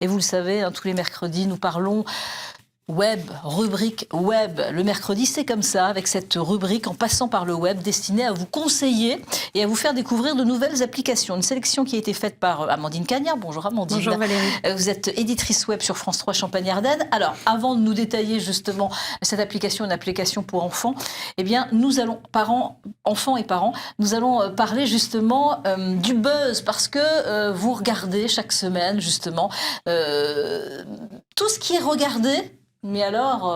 Et vous le savez, tous les mercredis, nous parlons web, rubrique web. Le mercredi, c'est comme ça, avec cette rubrique en passant par le web, destinée à vous conseiller et à vous faire découvrir de nouvelles applications. Une sélection qui a été faite par Amandine Cagnard. Bonjour Amandine. Bonjour Valérie. Vous êtes éditrice web sur France 3 Champagne-Ardenne. Alors, avant de nous détailler justement cette application, une application pour enfants, eh bien, nous allons, enfants et parents, nous allons parler justement du buzz, parce que vous regardez chaque semaine justement tout ce qui est regardé. Mais alors,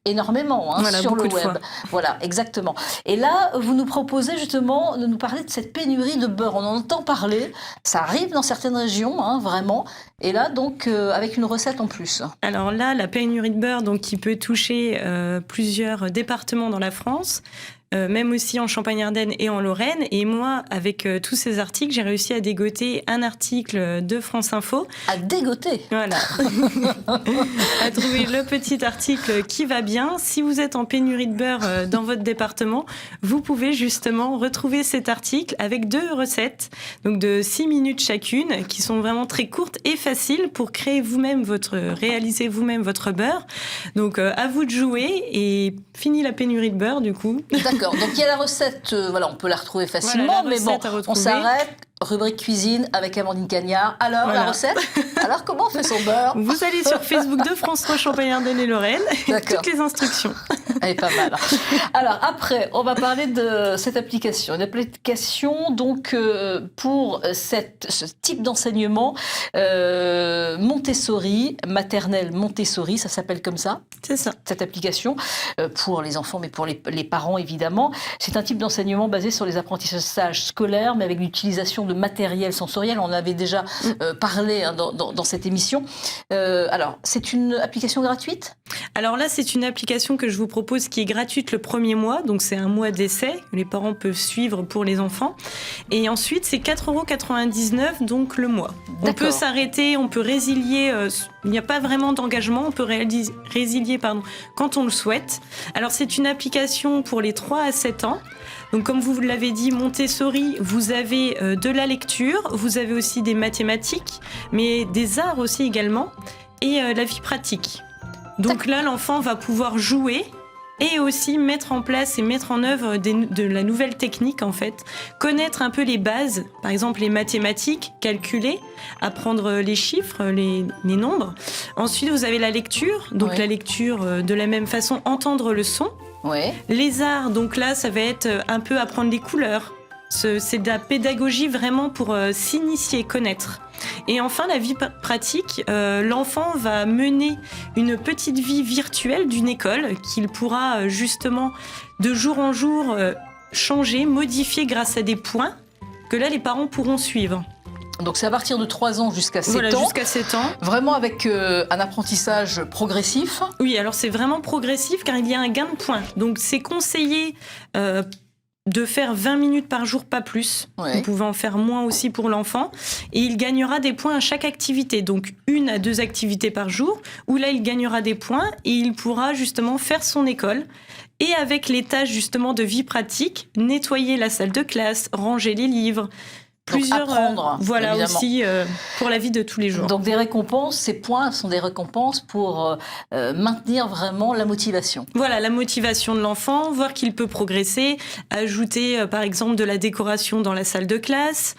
énormément, voilà, sur le web. Fois. Voilà, exactement. Et là, vous nous proposez justement de nous parler de cette pénurie de beurre. On en entend parler, ça arrive dans certaines régions, vraiment. Et là, donc, avec une recette en plus. Alors là, la pénurie de beurre, donc, qui peut toucher plusieurs départements dans la France, même aussi en Champagne-Ardenne et en Lorraine. Et moi, avec tous ces articles, j'ai réussi à dégoter un article de France Info. À dégoter. Voilà. À trouver le petit article qui va bien. Si vous êtes en pénurie de beurre dans votre département, vous pouvez justement retrouver cet article avec 2 recettes, donc de 6 minutes chacune, qui sont vraiment très courtes et faciles pour créer réaliser vous-même votre beurre. Donc, à vous de jouer et fini la pénurie de beurre, du coup. D'accord. Donc il y a la recette, on peut la retrouver facilement, voilà, mais bon, on s'arrête. Rubrique cuisine avec Amandine Cagnard. Alors, voilà. La recette. Alors, comment on fait son beurre? Vous allez sur Facebook de France 3 Champagne-Ardenne et Lorraine. Toutes les instructions. Elle est pas mal. Alors, après, on va parler de cette application. Une application, donc, pour ce type d'enseignement Montessori, maternelle Montessori, ça s'appelle comme ça. C'est ça. Cette application, pour les enfants, mais pour les parents, évidemment. C'est un type d'enseignement basé sur les apprentissages scolaires, mais avec l'utilisation de matériel sensoriel. On en avait déjà parlé dans cette émission. Alors, c'est une application gratuite? Alors là, c'est une application que je vous propose qui est gratuite le premier mois. Donc, c'est un mois d'essai que les parents peuvent suivre pour les enfants. Et ensuite, c'est 4,99 €, donc le mois. On peut s'arrêter, on peut résilier. Il n'y a pas vraiment d'engagement. On peut résilier quand on le souhaite. Alors, c'est une application pour les 3 à 7 ans. Donc, comme vous l'avez dit, Montessori, vous avez de la lecture, vous avez aussi des mathématiques, mais des arts aussi également, et la vie pratique. Donc là, l'enfant va pouvoir jouer et aussi mettre en place et mettre en œuvre de la nouvelle technique, en fait. Connaître un peu les bases, par exemple les mathématiques, calculer, apprendre les chiffres, les nombres. Ensuite, vous avez la lecture, donc la lecture de la même façon, entendre le son. Ouais. Les arts, donc là, ça va être un peu apprendre les couleurs. C'est de la pédagogie vraiment pour s'initier, connaître. Et enfin, la vie pratique, l'enfant va mener une petite vie virtuelle d'une école qu'il pourra justement de jour en jour changer, modifier grâce à des points que là, les parents pourront suivre. Donc c'est à partir de 3 ans jusqu'à 7 ans. Voilà, jusqu'à 7 ans. Vraiment avec un apprentissage progressif. Oui, alors c'est vraiment progressif car il y a un gain de points. Donc c'est conseillé de faire 20 minutes par jour, pas plus. Vous pouvez en faire moins aussi pour l'enfant. Et il gagnera des points à chaque activité. Donc 1 à 2 activités par jour, où là il gagnera des points et il pourra justement faire son école. Et avec les tâches justement de vie pratique, nettoyer la salle de classe, ranger les livres. Plusieurs apprendre, voilà évidemment. Aussi pour la vie de tous les jours. Donc des récompenses, ces points sont des récompenses pour maintenir vraiment la motivation. Voilà, la motivation de l'enfant, voir qu'il peut progresser, ajouter par exemple de la décoration dans la salle de classe.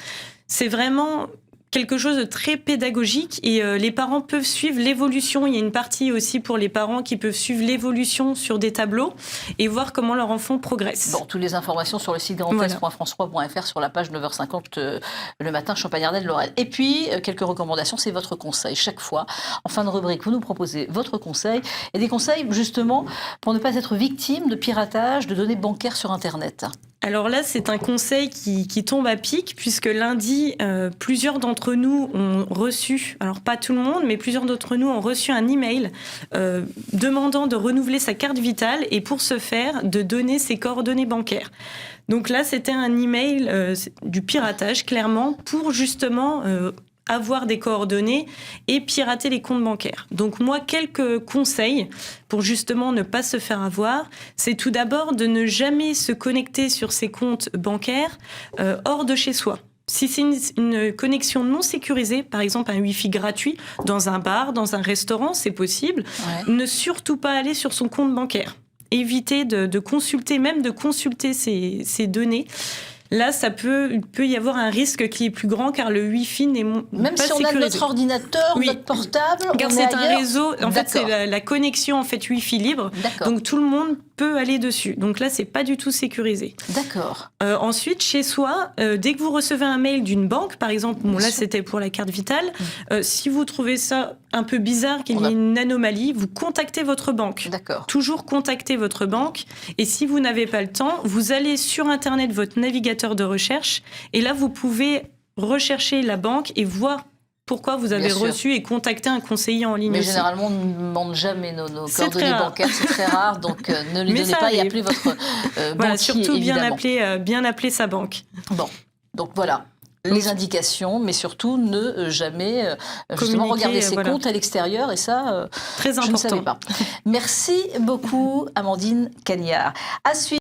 C'est vraiment quelque chose de très pédagogique et les parents peuvent suivre l'évolution. Il y a une partie aussi pour les parents qui peuvent suivre l'évolution sur des tableaux et voir comment leur enfant progresse. Bon, toutes les informations sur le site grandest.france3.fr sur la page 9h50 le matin, Champagne-Ardenne-Lorraine. Et puis, quelques recommandations, c'est votre conseil. Chaque fois, en fin de rubrique, vous nous proposez votre conseil et des conseils justement pour ne pas être victime de piratage de données bancaires sur Internet. Alors là, c'est un conseil qui tombe à pic, puisque lundi, plusieurs d'entre nous ont reçu, alors pas tout le monde, mais plusieurs d'entre nous ont reçu un email demandant de renouveler sa carte vitale et pour ce faire, de donner ses coordonnées bancaires. Donc là, c'était un email du piratage, clairement, pour justement avoir des coordonnées et pirater les comptes bancaires. Donc moi, quelques conseils pour justement ne pas se faire avoir, c'est tout d'abord de ne jamais se connecter sur ses comptes bancaires hors de chez soi. Si c'est une connexion non sécurisée, par exemple un Wi-Fi gratuit dans un bar, dans un restaurant, c'est possible. Ouais. Ne surtout pas aller sur son compte bancaire. Évitez de consulter, même de consulter ces données. Là, il peut y avoir un risque qui est plus grand car le Wi-Fi n'est pas sécurisé. Même si on a notre ordinateur, notre portable, car c'est un réseau. En fait, c'est la connexion Wi-Fi libre. Donc tout le monde peut aller dessus. Donc là, c'est pas du tout sécurisé. D'accord. Ensuite, chez soi, dès que vous recevez un mail d'une banque, par exemple, là c'était pour la carte vitale, si vous trouvez ça un peu bizarre, qu'il y ait une anomalie, vous contactez votre banque. D'accord. Toujours contacter votre banque. Et si vous n'avez pas le temps, vous allez sur Internet, votre navigateur de recherche, et là, vous pouvez rechercher la banque et voir pourquoi vous avez reçu et contacter un conseiller en ligne. Mais aussi. Généralement, on ne demande jamais nos coordonnées bancaires, c'est très rare, donc ne les donnez pas et appelez votre banquier, surtout évidemment. bien appeler sa banque. Bon, donc voilà. Les indications, mais surtout ne jamais justement regarder ses comptes à l'extérieur, et ça, très important. Je ne savais pas. Merci beaucoup, Amandine Cagnard. À suivre.